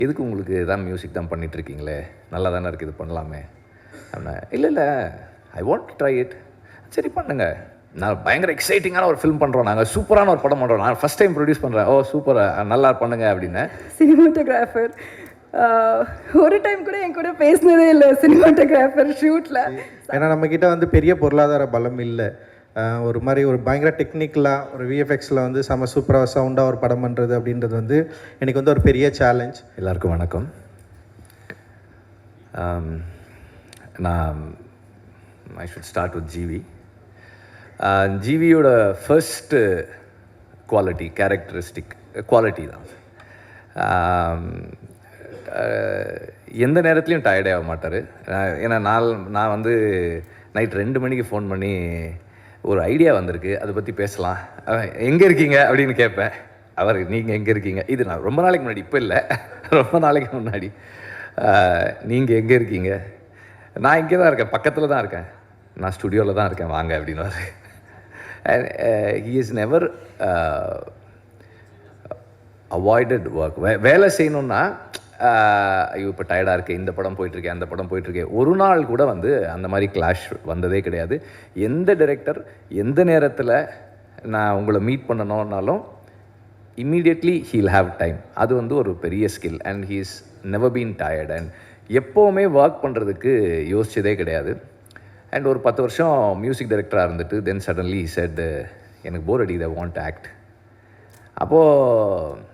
எதுக்கு உங்களுக்கு தான் மியூசிக் தான் பண்ணிகிட்ருக்கீங்களே, நல்லா தானே இருக்குது, இது பண்ணலாமே அப்படின்னா. இல்லை ஐ வாண்ட் ட்ரை இட். சரி பண்ணுங்க, நான் பயங்கர எக்ஸைட்டிங்கான ஒரு ஃபிலிம் பண்ணுறோம், நாங்கள் சூப்பரான ஒரு படம் பண்ணுறோம், நான் ஃபஸ்ட் டைம் ப்ரொடியூஸ் பண்ணுறேன், ஓ சூப்பர், நல்லா பண்ணுங்க அப்படின்னு. சினிமாட்டோகிராஃபர் ஒரு டைம் கூட என் கூட பேசினதே இல்லை சினிமாட்டோகிராஃபர் ஷூட்டில். ஏன்னா நம்மக்கிட்ட வந்து பெரிய பொருளாதார பலம் இல்லை. ஒரு மாதிரி ஒரு பயங்கர டெக்னிக்கலாக ஒரு விஎஃப்எக்ஸில் வந்து செம சூப்பராக சவுண்டாக ஒரு படம் பண்ணுறது அப்படின்றது வந்து எனக்கு வந்து ஒரு பெரிய சேலஞ்ச். எல்லாருக்கும் வணக்கம். நான் I should start with GV. ஜிவியோட ஃபர்ஸ்ட்டு குவாலிட்டி, கேரக்டரிஸ்டிக் குவாலிட்டி தான். எந்த நேரத்துலையும் டயர்டே ஆக மாட்டார். ஏன்னா நான் வந்து நைட் 2 மணிக்கு ஃபோன் பண்ணி ஒரு ஐடியா வந்திருக்கு, அதை பற்றி பேசலாம், எங்கே இருக்கீங்க அப்படின்னு கேட்பேன். அவர் நீங்கள் எங்கே இருக்கீங்க, இது நான் ரொம்ப நாளைக்கு முன்னாடி, இப்போ இல்லை, ரொம்ப நாளைக்கு முன்னாடி, நீங்கள் எங்கே இருக்கீங்க, நான் இங்கே தான் இருக்கேன், பக்கத்தில் தான் இருக்கேன், நான் ஸ்டுடியோவில் தான் இருக்கேன், வாங்க அப்படின்னு. He is never avoided work. வேலை செய்யணுன்னா ஐயோ இப்போ டயர்டாக இருக்கேன், இந்த படம் போயிட்டுருக்கேன், அந்த படம் போயிட்டுருக்கேன், ஒரு நாள் கூட வந்து அந்த மாதிரி கிளாஷ் வந்ததே கிடையாது. எந்த டைரக்டர் எந்த நேரத்தில் நான் உங்களை மீட் பண்ணணுன்னாலும் இம்மீடியட்லி ஹீல் ஹாவ் டைம். அது வந்து ஒரு பெரிய skill. And he is never been tired. And எப்போவுமே ஒர்க் பண்ணுறதுக்கு யோசிச்சதே கிடையாது. அண்ட் ஒரு 10 வருஷம் மியூசிக் டைரக்டராக இருந்துட்டு தென் சடன்லி செட் எனக்கு போர் அடிக்குது, ஐ வாண்ட் டு ஆக்ட். அப்போது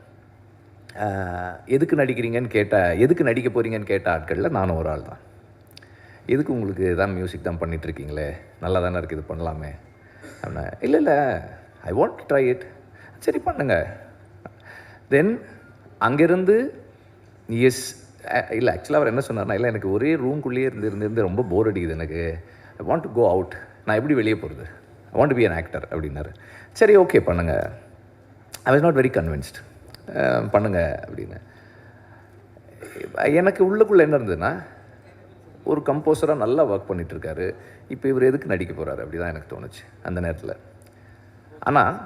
எதுக்கு நடிக்கிறீங்கன்னு எதுக்கு நடிக்க போகிறீங்கன்னு கேட்ட ஆட்களில் நானும் ஒரு ஆள் தான். எதுக்கு உங்களுக்கு தான் மியூசிக் தான் பண்ணிகிட்ருக்கீங்களே, நல்லா தானே இருக்குது, இது பண்ணலாமே அப்படின்னா. இல்லை ஐ வாண்ட் ட்ரை இட். சரி பண்ணுங்க. தென் அங்கேருந்து இல்லை ஆக்சுவலாக அவர் என்ன சொன்னார்னா, இல்லை எனக்கு ஒரே ரூம்குள்ளேயே இருந்து ரொம்ப போர் அடிக்குது, எனக்கு I want to go out, நான் எப்படி வெளியே போகிறது, I want to be an actor அப்படின்னாரு. சரி ஓகே பண்ணுங்கள். I was not very convinced. பண்ணுங்க அப்படின்னு. எனக்கு உள்ளுக்குள்ளே என்ன இருந்ததுன்னா, ஒரு கம்போசராக நல்லா ஒர்க் பண்ணிகிட்ருக்காரு, இப்போ இவர் எதுக்கு நடிக்க போகிறாரு அப்படி தான் எனக்கு தோணுச்சு அந்த நேரத்தில். ஆனால்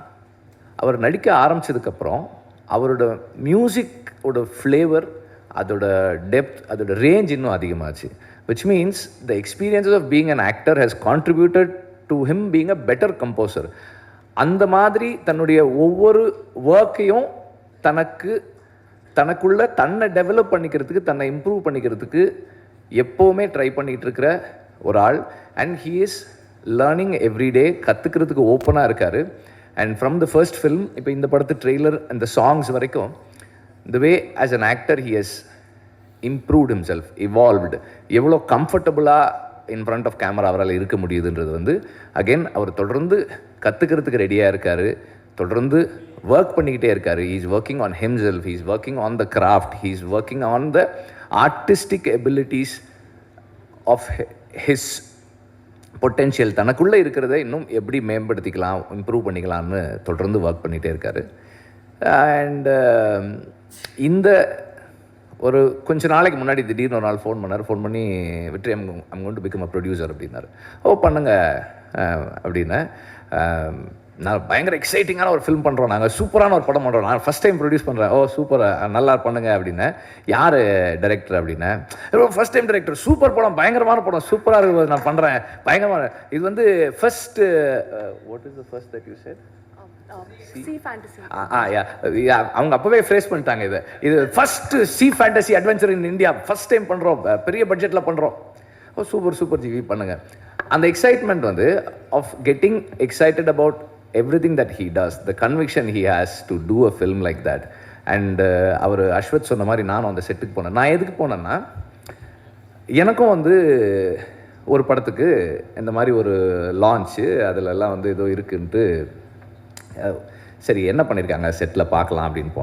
அவர் நடிக்க ஆரம்பித்ததுக்கப்புறம் அவரோட மியூசிக்கோட ஃப்ளேவர், அதோட டெப்த், அதோட ரேஞ்ச் இன்னும் அதிகமாச்சு. Which means the experiences of being an actor has contributed to him being a better composer. அந்த மாதிரி தன்னுடைய ஒவ்வொரு ஒர்க்கையும் தனக்குள்ள தன்னை டெவலப் பண்ணிக்கிறதுக்கு, தன்னை இம்ப்ரூவ் பண்ணிக்கிறதுக்கு எப்போவுமே ட்ரை பண்ணிகிட்டு இருக்கிற ஒரு ஆள். And he is learning everyday, கற்றுக்கிறதுக்கு ஓப்பனாக இருக்கார். And from the first film, இப்போ இந்த படத்து ட்ரெய்லர் அந்த சாங்ஸ் வரைக்கும், the way as an actor he has improved himself, evolved. எவ்வளோ கம்ஃபர்டபுளாக இன் ஃப்ரண்ட் ஆஃப் கேமரா அவரால் இருக்க முடியுதுன்றது வந்து அகெயின் அவர் தொடர்ந்து கற்றுக்கிறதுக்கு ரெடியாக இருக்கார், தொடர்ந்து ஒர்க் பண்ணிக்கிட்டே இருக்கார். He is working on himself, he is working on the craft, he is working on the artistic abilities of his potential. தனக்குள்ளே இருக்கிறத இன்னும் எப்படி மேம்படுத்திக்கலாம், இம்ப்ரூவ் பண்ணிக்கலாம்னு தொடர்ந்து ஒர்க் பண்ணிகிட்டே இருக்கார். அண்ட் இந்த ஒரு கொஞ்ச நாளைக்கு முன்னாடி திடீர்னு ஒரு நாள் ஃபோன் பண்ணி, வெற்றி I'm going to become a producer அப்படின்னாரு. ஓ பண்ணுங்க அப்படின்னு. நான் பயங்கர எக்ஸைட்டிங்கான ஒரு ஃபிலிம் பண்ணுறோம், நாங்கள் சூப்பரான ஒரு படம் பண்ணுறோம், நான் ஃபஸ்ட் டைம் ப்ரொடியூஸ் பண்ணுறேன், ஓ சூப்பர், நல்லா பண்ணுங்க அப்படின்னு. யார் டைரக்டர் அப்படின்னு. ஃபஸ்ட் டைம் டைரக்டர், சூப்பர் படம், பயங்கரமான படம், சூப்பராக இருக்குது, நான் பண்ணுறேன், பயங்கரமான. இது வந்து first, what is the first that you said? அவங்க அப்பவே ஃப்ரேஸ் பண்ணிட்டாங்க. இது first C fantasy adventure in India, first time பண்ணுறோம், பெரிய பட்ஜெட்டில் பண்ணுறோம். ஓ சூப்பர் ஜிவி பண்ணுங்க. அந்த எக்ஸைட்மெண்ட் வந்து of getting excited about everything that he does, the conviction he has to do a film like that. And அவர் அஸ்வத் சொன்ன மாதிரி நானும் அந்த செட்டுக்கு போனேன். நான் எதுக்கு போனேன்னா, எனக்கும் வந்து ஒரு படத்துக்கு இந்த மாதிரி ஒரு லான்ச்சு, அதிலெல்லாம் வந்து ஏதோ இருக்குன்ட்டு, சரி என்ன பண்ணியிருக்காங்க செட்டில் பார்க்கலாம் அப்படின்னு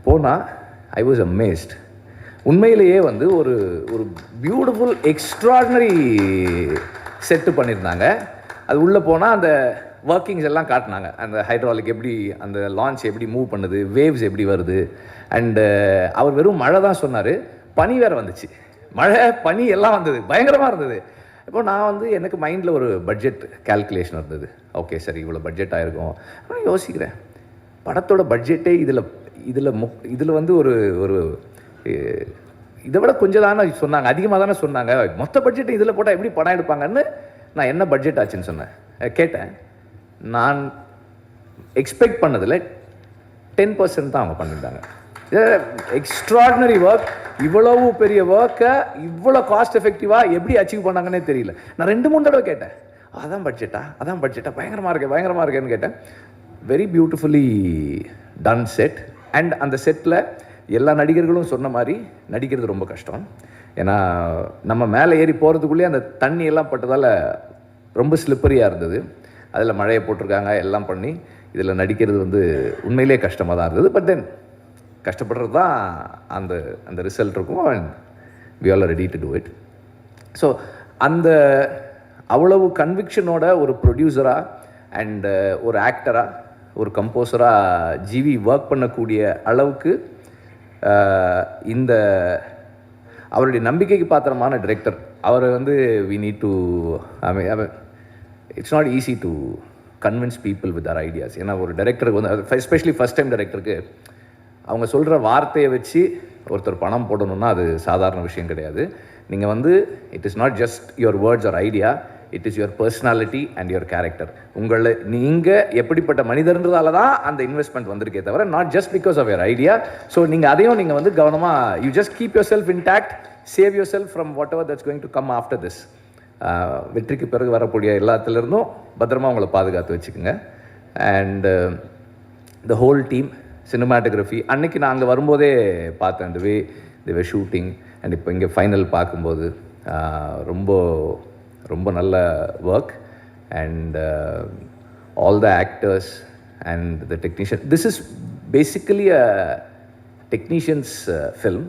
போனால் ஐ வாஸ் அமேஸ்ட். உண்மையிலேயே வந்து ஒரு பியூட்டிஃபுல் எக்ஸ்ட்ராடினரி செட்டு பண்ணியிருந்தாங்க. அது உள்ளே போனால் அந்த ஒர்க்கிங்ஸ் எல்லாம் காட்டினாங்க, அந்த ஹைட்ராலிக் எப்படி, அந்த லான்ச் எப்படி மூவ் பண்ணுது, வேவ்ஸ் எப்படி வருது. அண்டு அவர் வெறும் மழை தான் சொன்னார், பனி வேறு வந்துச்சு, மழை பனி எல்லாம் வந்தது, பயங்கரமாக இருந்தது. இப்போ நான் வந்து எனக்கு மைண்டில் ஒரு பட்ஜெட் கேல்குலேஷன் இருந்தது. ஓகே சரி இவ்வளோ பட்ஜெட் ஆகிருக்கும் அப்படின்னு யோசிக்கிறேன். படத்தோட பட்ஜெட்டே இதில் வந்து ஒரு இதை விட கொஞ்சம் தானே சொன்னாங்க, அதிகமாக தானே சொன்னாங்க, மொத்த பட்ஜெட் இதில் போட்டால் எப்படி படம் எடுப்பாங்கன்னு நான் என்ன பட்ஜெட் ஆச்சுன்னு சொன்னேன், கேட்டேன். நான் எக்ஸ்பெக்ட் பண்ணதில் 10% தான் அவங்க பண்ணியிருந்தாங்க. Extraordinary work. இவ்வளவு பெரிய ஒர்க்கை இவ்வளோ காஸ்ட் எஃபெக்டிவாக எப்படி அச்சீவ் பண்ணாங்கன்னே தெரியல. நான் 2-3 தடவை கேட்டேன், அதான் பட்ஜெட்டா பயங்கரமாக இருக்கேன்னு கேட்டேன். Very beautifully done set. And அந்த செட்டில் எல்லா நடிகர்களும் சொன்ன மாதிரி நடிக்கிறது ரொம்ப கஷ்டம். ஏன்னா நம்ம மேலே ஏறி போகிறதுக்குள்ளேயே அந்த தண்ணி எல்லாம் பட்டதால் ரொம்ப ஸ்லிப்பரியாக இருந்தது. அதில் மழையை போட்டிருக்காங்க, எல்லாம் பண்ணி இதில் நடிக்கிறது உண்மையிலே கஷ்டமாக தான் இருந்தது. பட் தென் கஷ்டப்படுறது தான் அந்த அந்த ரிசல்ட் இருக்கும். And we all ready to do it. So அந்த அவ்வளவு கன்விக்ஷனோட ஒரு ப்ரொடியூசராக அண்ட் ஒரு ஆக்டராக ஒரு கம்போசராக ஜிவி ஒர்க் பண்ணக்கூடிய அளவுக்கு இந்த அவருடைய நம்பிக்கைக்கு பாத்திரமான டிரெக்டர் அவர் we need to it's not easy to convince people with our ideas. ஏன்னா ஒரு டைரக்டருக்கு எஸ்பெஷலி ஃபஸ்ட் டைம் டைரக்டருக்கு அவங்க சொல்கிற வார்த்தையை வச்சு ஒருத்தர் பணம் போடணுன்னா அது சாதாரண விஷயம் கிடையாது. நீங்கள் it is not just your words or idea, it is your personality and your character. நீங்கள் எப்படிப்பட்ட மனிதர்ன்றதால தான் அந்த இன்வெஸ்ட்மெண்ட் வந்திருக்கே தவிர not just because of your idea. So அதையும் நீங்கள் கவனமாக you just keep yourself intact, save yourself from whatever that's going to come after this. வெற்றிக்கு பிறகு வரக்கூடிய எல்லாத்துலேருந்தும் பத்திரமா உங்களை பாதுகாத்து வச்சுக்கோங்க. And the whole team, cinematography, அன்னைக்கு நான் அங்கே வரும்போதே பார்த்தேன் தி வே தி வே ஷூட்டிங். அண்ட் இப்போ இங்கே ஃபைனல் பார்க்கும்போது ரொம்ப ரொம்ப நல்ல work. And all the actors and the technician, this is basically a technicians film.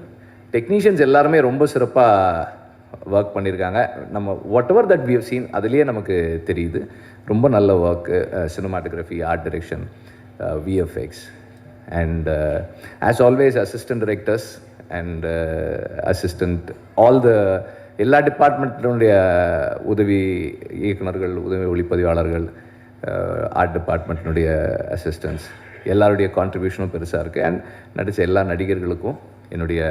Technicians எல்லாருமே ரொம்ப சிறப்பாக ஒர்க் பண்ணியிருக்காங்க. நம்ம whatever that we have seen அதுலேயே நமக்கு தெரியுது. ரொம்ப நல்ல work, cinematography, art direction, VFX. And as always, assistant directors and assistant, all the எல்லா டிபார்ட்மெண்ட்டினுடைய உதவி இயக்குநர்கள், உதவி ஒளிப்பதிவாளர்கள், ஆர்ட் டிபார்ட்மெண்ட்டினுடைய அசிஸ்டன்ட்ஸ் எல்லாருடைய கான்ட்ரிபியூஷனும் பெருசாக இருக்குது. அண்ட் நடித்த எல்லா நடிகர்களுக்கும் என்னுடைய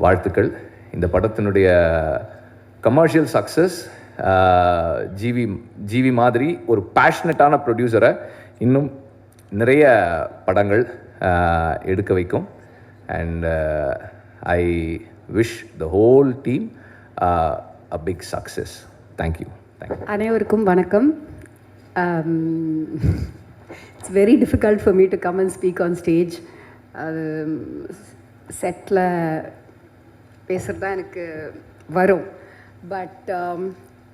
வாழ்த்துக்கள். இந்த படத்தினுடைய கமர்ஷியல் சக்ஸஸ் ஜிவி மாதிரி ஒரு பேஷனட்டான ப்ரொடியூசரை இன்னும் நிறைய படங்கள் எடுக்க வைக்கும். And I wish the whole team a big success. Thank you. அனைவருக்கும் வணக்கம். It's very difficult for me to come and speak on stage. அது செட்டில் பேசுகிறது தான் எனக்கு வரும். பட்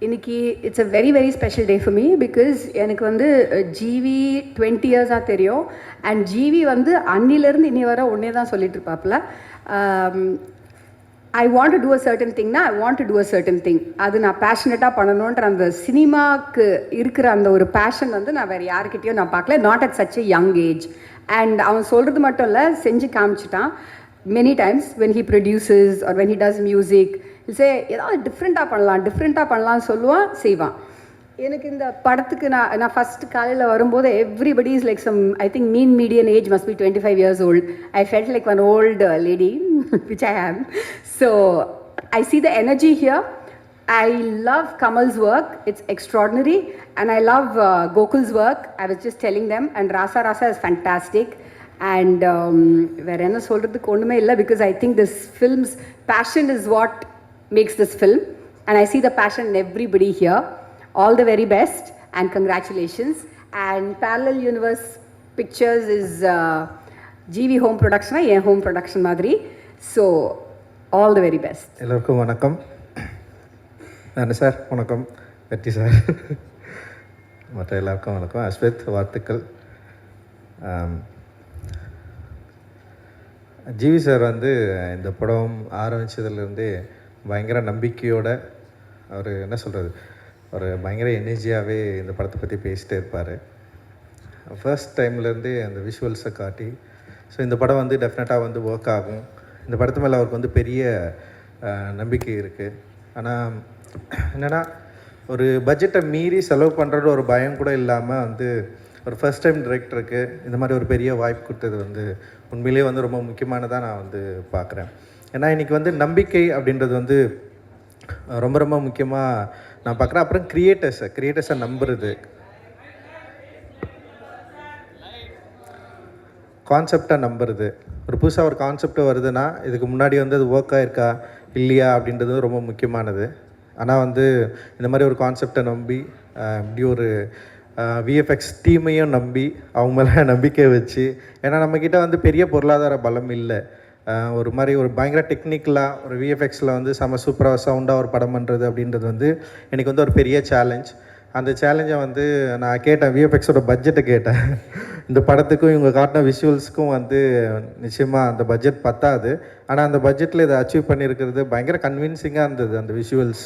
இன்னைக்கு it's a very very special day for me because எனக்கு ஜிவி 20 இயர்ஸாக தெரியும். அண்ட் ஜிவி அன்னிலேருந்து இன்னி வர ஒன்றே தான் சொல்லிட்டு இருப்பாப்புல, I want to do a certain திங்னா I want to do a certain thing. அது நான் பேஷனட்டாக பண்ணணுன்ற அந்த சினிமாவுக்கு இருக்கிற அந்த ஒரு பேஷன் நான் வேறு யாருக்கிட்டேயும் நான் பார்க்கல, not at such a young age. And அவன் சொல்கிறது மட்டும் இல்லை, செஞ்சு காமிச்சிட்டான். Many times when he produces or when he does music ஏதாவது டிஃப்ரெண்ட்டாக பண்ணலான்னு சொல்லுவான், செய்வான். எனக்கு இந்த படத்துக்கு நான் ஃபஸ்ட்டு காலையில் வரும்போது everybody is like some, I think mean median age must be 25 years old. I felt like one old lady which I am. So I see the energy here. I love Kamal's work, it's extraordinary. And I love Gokul's work, I was just telling them. And Rasa is fantastic. And வேறு என்ன சொல்கிறதுக்கு ஒன்றுமே இல்லை, because I think this film's passion is what makes this film. And I see the passion in everybody here. All the very best and congratulations. And Parallel Universe Pictures is GV home production, N home production மாதிரி. So all the very best. எல்லோருக்கும் வணக்கம். நான் sir வணக்கம், வெற்றி sir, மற்ற எல்லாருக்கும் வணக்கம். அஸ்வத், வாழ்த்துக்கள். ஜிவி சார் இந்த படம் ஆரம்பித்ததுலேருந்தே பயங்கர நம்பிக்கையோட, அவர் என்ன சொல்கிறது, ஒரு பயங்கர எனர்ஜியாகவே இந்த படத்தை பற்றி பேசிகிட்டே இருப்பார். ஃபர்ஸ்ட் டைம்லேருந்தே அந்த விஷுவல்ஸை காட்டி, ஸோ இந்த படம் டெஃபினட்டாக ஒர்க் ஆகும். இந்த படத்து மேலே அவருக்கு பெரிய நம்பிக்கை இருக்குது. ஆனால் என்னென்னா, ஒரு பட்ஜெட்டை மீறி செலவு பண்ணுறது ஒரு பயம் கூட இல்லாமல் ஒரு ஃபர்ஸ்ட் டைம் டைரக்டருக்கு இந்த மாதிரி ஒரு பெரிய வாய்ப்பு கொடுத்தது உண்மையிலேயே வந்து ரொம்ப முக்கியமானதாக நான் வந்து பார்க்குறேன். ஏன்னா இன்றைக்கி வந்து நம்பிக்கை அப்படின்றது வந்து ரொம்ப ரொம்ப முக்கியமாக நான் பார்க்குறேன். அப்புறம் கிரியேட்டர்ஸை நம்புறது, கான்செப்டாக நம்புறது. ஒரு புதுசாக ஒரு கான்செப்ட் வருதுன்னா இதுக்கு முன்னாடி வந்து அது ஒர்க் ஆகிருக்கா இல்லையா அப்படின்றது ரொம்ப முக்கியமானது. ஆனால் வந்து இந்த மாதிரி ஒரு கான்செப்டை நம்பி இப்படி ஒரு விஎஃப்எக்ஸ் டீமையும் நம்பி அவங்க மேலே நம்பிக்கை வச்சு, ஏன்னா நம்மக்கிட்ட வந்து பெரிய பொருளாதார பலம் இல்லை. ஒரு மாதிரி ஒரு பயங்கர டெக்னிக்கலாக ஒரு விஎஃப்எக்ஸில் வந்து செம சூப்பராக சவுண்டாக ஒரு படம் பண்ணுறது அப்படின்றது வந்து எனக்கு வந்து ஒரு பெரிய சேலஞ்ச். அந்த சேலஞ்சை வந்து நான் கேட்டேன், விஎஃப்எக்ஸோட பட்ஜெட்டை கேட்டேன். இந்த படத்துக்கும் இவங்க காட்டின விஷுவல்ஸுக்கும் வந்து நிச்சயமாக அந்த பட்ஜெட் பத்தாது. ஆனால் அந்த பட்ஜெட்டில் இதை அச்சீவ் பண்ணியிருக்கிறது பயங்கர கன்வின்சிங்காக இருந்தது. அந்த விஷுவல்ஸ்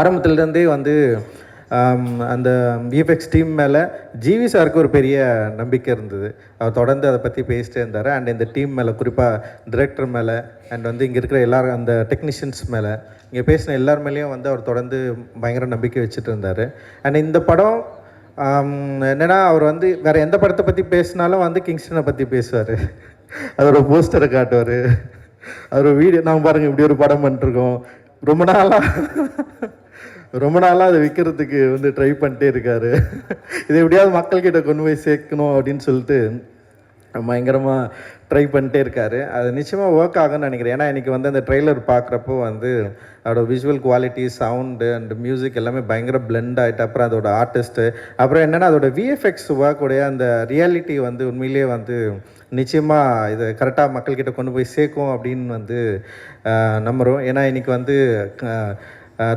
ஆரம்பத்துலேருந்தே வந்து அந்த விஎஃப்எக்ஸ் டீம் மேலே ஜிவி சாருக்கு ஒரு பெரிய நம்பிக்கை இருந்தது. அவர் தொடர்ந்து அதை பற்றி பேசிட்டே இருந்தார். அண்ட் இந்த டீம் மேலே, குறிப்பாக டிரெக்டர் மேலே, அண்ட் வந்து இங்கே இருக்கிற எல்லாரும் அந்த டெக்னீஷியன்ஸ் மேலே, இங்கே பேசின எல்லார் மேலேயும் வந்து அவர் தொடர்ந்து பயங்கர நம்பிக்கை வச்சுட்டு இருந்தார். அண்ட் இந்த படம் என்னென்னா, அவர் வந்து வேறு எந்த படத்தை பற்றி பேசினாலும் வந்து கிங்ஸ்டனை பற்றி பேசுவார். அதோட போஸ்டரை காட்டுவார். அதோட வீடியோ நான் பாருங்கள் இப்படி ஒரு படம் பண்ணிட்டுருக்கோம், ரொம்ப நாளாக அதை விற்கிறதுக்கு வந்து ட்ரை பண்ணிட்டே இருக்கார். இதை எப்படியாவது மக்கள்கிட்ட கொண்டு போய் சேர்க்கணும் அப்படின்னு சொல்லிட்டு பயங்கரமாக ட்ரை பண்ணிட்டே இருக்கார். அது நிச்சயமாக ஒர்க் ஆகும்னு நினைக்கிறேன். ஏன்னா இன்றைக்கி வந்து அந்த ட்ரெய்லர் பார்க்குறப்போ வந்து அதோட visual quality, sound and music எல்லாமே பயங்கர பிளெண்ட் ஆகிட்டு, அப்புறம் அதோட ஆர்டிஸ்ட்டு, அப்புறம் என்னென்னா அதோட விஎஃப்எக்ஸ் ஒர்க்குடைய அந்த ரியாலிட்டி வந்து உண்மையிலேயே வந்து நிச்சயமாக இதை கரெக்டாக மக்கள்கிட்ட கொண்டு போய் சேர்க்கும் அப்படின்னு வந்து நம்புகிறோம். ஏன்னா இன்றைக்கி வந்து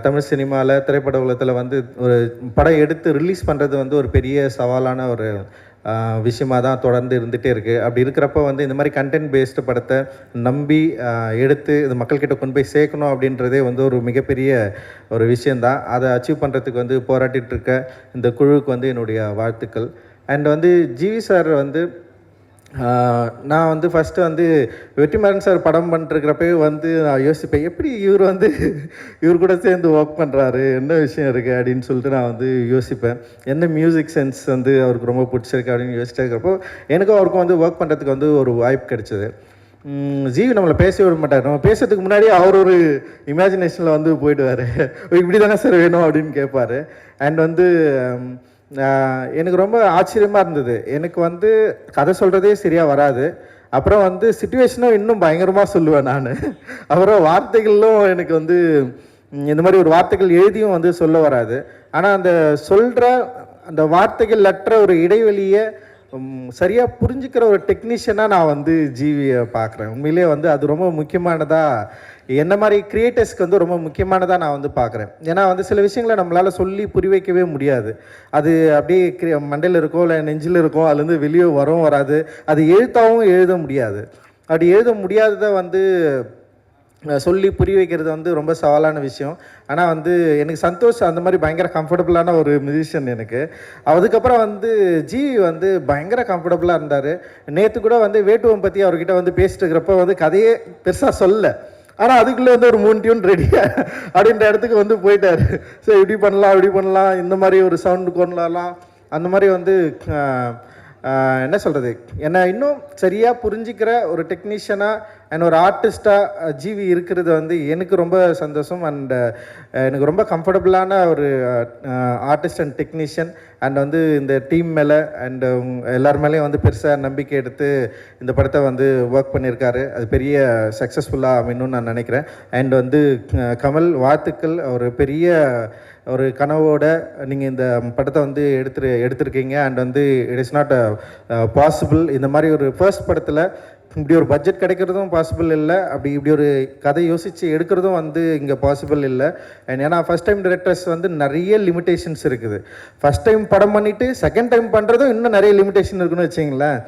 தமிழ் சினிமாவில், திரைப்பட உலகத்தில் வந்து ஒரு படம் எடுத்து ரிலீஸ் பண்ணுறது வந்து ஒரு பெரிய சவாலான ஒரு விஷயமாக தான் தொடர்ந்து இருந்துகிட்டே இருக்குது. அப்படி இருக்கிறப்ப வந்து இந்த மாதிரி கண்டென்ட் பேஸ்டு படத்தை நம்பி எடுத்து இது மக்கள்கிட்ட கொண்டு போய் சேர்க்கணும் அப்படின்றதே வந்து ஒரு மிகப்பெரிய ஒரு விஷயந்தான். அதை அச்சீவ் பண்ணுறதுக்கு வந்து போராட்டிகிட்ருக்க இந்த குழுவுக்கு வந்து என்னுடைய வாழ்த்துக்கள். அண்ட் வந்து ஜிவி சார் வந்து நான் வந்து ஃபஸ்ட்டு வந்து வெற்றிமாறன் சார் படம் பண்ணிருக்கிறப்பே வந்து நான் யோசிப்பேன், எப்படி இவர் கூட சேர்ந்து ஒர்க் பண்ணுறாரு, என்ன விஷயம் இருக்குது அப்படின்னு சொல்லிட்டு நான் வந்து யோசிப்பேன். என்ன மியூசிக் சென்ஸ் வந்து அவருக்கு ரொம்ப பிடிச்சிருக்கு அப்படின்னு யோசிச்சுட்டு இருக்கிறப்போ எனக்கும் அவருக்கும் வந்து ஒர்க் பண்ணுறதுக்கு வந்து ஒரு வாய்ப்பு கிடைச்சிது. ஜிவி நம்மளை பேசவே விட மாட்டார். நம்ம பேசுறதுக்கு முன்னாடி அவர் ஒரு இமேஜினேஷனில் வந்து போயிடுவார். இப்படி தானே சார் வேணும் அப்படின்னு கேட்பார். அண்ட் வந்து எனக்கு ரொம்ப ஆச்சரியமாக இருந்தது. எனக்கு வந்து கதை சொல்கிறதே சரியாக வராது. அப்புறம் வந்து சிச்சுவேஷனும் இன்னும் பயங்கரமாக சொல்லுவேன் நான். அப்புறம் வார்த்தைகளும் எனக்கு வந்து இந்த மாதிரி ஒரு வார்த்தைகள் எழுதியும் வந்து சொல்ல வராது. ஆனால் அந்த சொல்கிற அந்த வார்த்தைகள் அற்ற ஒரு இடைவெளியை சரியாக புரிஞ்சுக்கிற ஒரு டெக்னீஷியனாக நான் வந்து ஜிவியை பார்க்குறேன். உண்மையிலே வந்து அது ரொம்ப முக்கியமானதாக, என்ன மாதிரி கிரியேட்டர்ஸ்க்கு வந்து ரொம்ப முக்கியமானதாக நான் வந்து பார்க்குறேன். ஏன்னா வந்து சில விஷயங்களை நம்மளால் சொல்லி புரி வைக்கவே முடியாது. அது அப்படியே மண்டையில் இருக்கோ இல்லை நெஞ்சில் இருக்கோ, அதுலேருந்து வெளியே வராது. அது எழுத்தாகவும் எழுத முடியாது. அப்படி எழுத முடியாததை வந்து சொல்லி புரிய வைக்கிறது வந்து ரொம்ப சவாலான விஷயம். ஆனால் வந்து எனக்கு சந்தோஷ் அந்த மாதிரி பயங்கர கம்ஃபர்டபுளான ஒரு மியூசிஷியன் எனக்கு. அதுக்கப்புறம் வந்து ஜிவி வந்து பயங்கர கம்ஃபர்டபுளாக இருந்தார். நேற்று கூட வந்து வேட்டுவம் பற்றி அவர்கிட்ட வந்து பேசிட்டு இருக்கிறப்ப வந்து கதையே பெருசாக சொல்ல, ஆனால் அதுக்குள்ளே வந்து ஒரு 3 டியூன் ரெடியாக அப்படின்ற இடத்துக்கு வந்து போயிட்டார். ஸோ இப்படி பண்ணலாம், இந்த மாதிரி ஒரு சவுண்டு கொண்டலாம், அந்த மாதிரி வந்து என்ன சொல்கிறது, என்னை இன்னும் சரியாக புரிஞ்சிக்கிற ஒரு டெக்னீஷியனாக அண்ட் ஒரு ஆர்டிஸ்ட்டாக ஜிவி இருக்கிறது வந்து எனக்கு ரொம்ப சந்தோஷம். அண்ட் எனக்கு ரொம்ப கம்ஃபர்டபுளான ஒரு ஆர்டிஸ்ட் அண்ட் டெக்னீஷியன். அண்ட் வந்து இந்த டீம் மேலே அண்ட் எல்லார் மேலேயும் வந்து பெருசாக நம்பிக்கை எடுத்து இந்த படத்தை வந்து ஒர்க் பண்ணியிருக்காரு. அது பெரிய சக்ஸஸ்ஃபுல்லாக அமையணும்னு நான் நினைக்கிறேன். அண்ட் வந்து கமல், வாழ்த்துக்கள். ஒரு பெரிய ஒரு கனவோட நீங்கள் இந்த படத்தை வந்து எடுத்திருக்கீங்க. அண்ட் வந்து இட் இஸ் நாட் பாசிபிள். இந்த மாதிரி ஒரு ஃபர்ஸ்ட் படத்தில் இப்படி ஒரு பட்ஜெட் கிடைக்கிறதும் பாசிபிள் இல்லை, இப்படி ஒரு கதை யோசித்து எடுக்கிறதும் வந்து இங்கே பாசிபிள் இல்லை. அண்ட் ஏன்னா ஃபஸ்ட் டைம் டிரெக்டர்ஸ் வந்து நிறைய லிமிடேஷன்ஸ் இருக்குது. ஃபஸ்ட் டைம் படம் பண்ணிவிட்டு செகண்ட் டைம் பண்ணுறதும் இன்னும் நிறைய லிமிடேஷன் இருக்குன்னு வச்சிங்களேன்.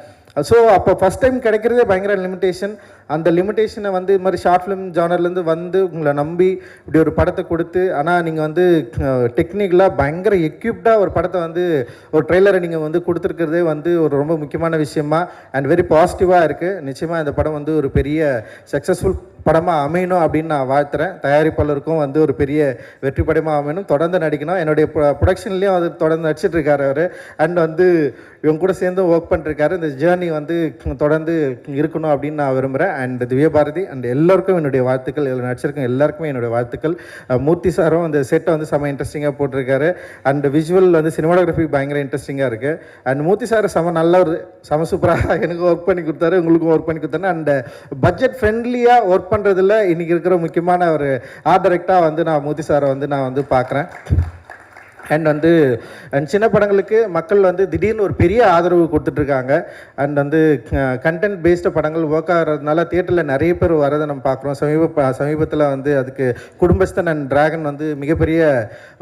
ஸோ அப்போ ஃபஸ்ட் டைம் கிடைக்கிறதே பயங்கர லிமிடேஷன். அந்த லிமிட்டேஷனை வந்து இது மாதிரி ஷார்ட் ஃபிலிம் ஜானர்லேருந்து வந்து உங்களை நம்பி இப்படி ஒரு படத்தை கொடுத்து, ஆனால் நீங்கள் வந்து டெக்னிக்கலாக பயங்கர எக்யூப்டாக ஒரு படத்தை வந்து ஒரு ட்ரெய்லரை நீங்கள் வந்து கொடுத்துருக்கிறதே வந்து ஒரு ரொம்ப முக்கியமான விஷயமா அண்ட் வெரி பாசிட்டிவாக இருக்குது. நிச்சயமாக இந்த படம் வந்து ஒரு பெரிய சக்ஸஸ்ஃபுல் படமாக அமையணும் அப்படின்னு நான் வாழ்த்துறேன். தயாரிப்பாளருக்கும் வந்து ஒரு பெரிய வெற்றி படமாக அமையணும், தொடர்ந்து நடிக்கணும். என்னுடைய ப்ரொடக்ஷன்லேயும் அது தொடர்ந்து நடிச்சிட்ருக்காரு அவர். அண்ட் வந்து இவங்க கூட சேர்ந்து ஒர்க் பண்ணிருக்காரு. இந்த ஜேர்னி வந்து தொடர்ந்து இருக்கணும் அப்படின்னு நான் விரும்புகிறேன். அண்ட் திவ்ய பாரதி அண்ட் எல்லாருக்கும் என்னுடைய வாழ்த்துக்கள். இதில் நடிச்சிருக்கேன் எல்லாருக்குமே என்னுடைய வாழ்த்துக்கள். மூர்த்தி சாரும் அந்த செட்டை வந்து செம்ம இன்ட்ரெஸ்டிங்காக போட்டிருக்காரு. அண்ட் விஷுவல் வந்து சினிமாட்டோகிராஃபி பயங்கர இன்ட்ரெஸ்டிங்காக இருக்குது. அண்ட் மூர்த்தி சார் நல்ல ஒரு சூப்பராக எனக்கு ஒர்க் பண்ணி கொடுத்தாரு, உங்களுக்கும் ஒர்க் பண்ணி கொடுத்தாரு. அண்ட் பட்ஜெட் ஃப்ரெண்ட்லியாக ஒர்க் பண்ணுறதுல இன்றைக்கி இருக்கிற முக்கியமான ஒரு ஆர்ட் டைரக்டாக வந்து நான் மூர்த்தி சாரை வந்து நான் வந்து பார்க்குறேன். அண்ட் சின்ன படங்களுக்கு மக்கள் வந்து திடீர்னு ஒரு பெரிய ஆதரவு கொடுத்துட்ருக்காங்க. அண்ட் வந்து கண்டென்ட் பேஸ்டு படங்கள் ஒர்க் ஆகிறதுனால தியேட்டரில் நிறைய பேர் வரதை நம்ம பார்க்குறோம். சமீபத்தில் வந்து அதுக்கு குடும்பஸ்தன் அண்ட் டிராகன் வந்து மிகப்பெரிய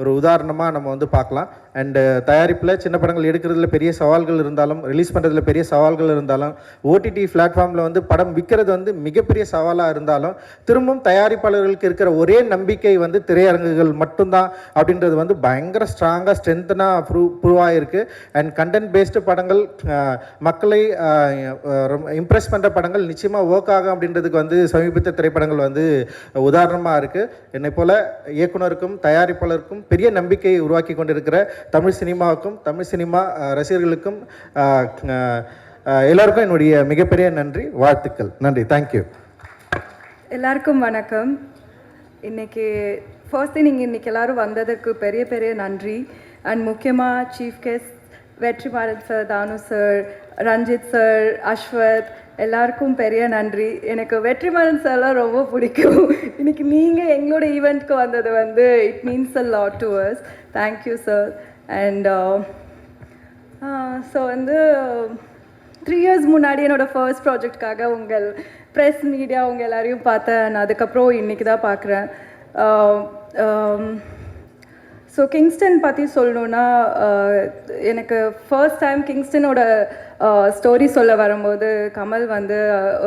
ஒரு உதாரணமாக நம்ம வந்து பார்க்கலாம். அண்டு தயாரிப்பில் சின்ன படங்கள் எடுக்கிறதுல பெரிய சவால்கள் இருந்தாலும், ரிலீஸ் பண்ணுறதுல பெரிய சவால்கள் இருந்தாலும், ஓடிடி பிளாட்ஃபார்மில் வந்து படம் விற்கிறது வந்து மிகப்பெரிய சவாலாக இருந்தாலும், திரும்பவும் தயாரிப்பாளர்களுக்கு இருக்கிற ஒரே நம்பிக்கை வந்து திரையரங்குகள் மட்டும்தான் அப்படின்றது வந்து பயங்கர ஸ்ட்ராங்காக ஸ்ட்ரென்த்தனாக ப்ரூவ் ஆகிருக்கு. அண்ட் கண்டென்ட் பேஸ்டு படங்கள் மக்களை இம்ப்ரெஸ் பண்ணுற படங்கள் நிச்சயமாக ஒர்க் ஆகும் அப்படின்றதுக்கு வந்து சமீபத்திய திரைப்படங்கள் வந்து உதாரணமாக இருக்குது. என்னை போல் இயக்குனருக்கும் தயாரிப்பாளருக்கும் பெரிய நம்பிக்கையை உருவாக்கி கொண்டிருக்கிற தமிழ் சினிமாவுக்கும் தமிழ் சினிமா ரசிகர்களுக்கும் எல்லாருக்கும் என்னுடைய மிகப்பெரிய நன்றி, வாழ்த்துக்கள். நன்றி, தேங்க்யூ. எல்லாருக்கும் வணக்கம். இன்றைக்கி ஃபர்ஸ்ட்டு நீங்கள் இன்றைக்கி எல்லோரும் வந்ததுக்கு பெரிய பெரிய நன்றி. அண்ட் முக்கியமாக சீஃப் கெஸ்ட் வெற்றிமாறன் சார், தானு சார், ரஞ்சித் சார், அஸ்வத் எல்லாருக்கும் பெரிய நன்றி. எனக்கு வெற்றிமாறன் சார்லாம் ரொம்ப பிடிக்கும். இன்றைக்கி நீங்கள் எங்களோட ஈவெண்ட்க்கு வந்தது வந்து it means a lot to us. Thank you sir. And so வந்து 3 years முன்னாடி என்னோடய ஃபர்ஸ்ட் ப்ராஜெக்ட்காக உங்கள் ப்ரெஸ் மீடியா உங்கள் எல்லாரையும் பார்த்தேன். அதுக்கப்புறம் இன்றைக்கி தான் பார்க்குறேன். ஸோ கிங்ஸ்டன் பற்றி சொல்லணுன்னா, எனக்கு ஃபர்ஸ்ட் டைம் கிங்ஸ்டனோட ஸ்டோரி சொல்ல வரும்போது கமல் வந்து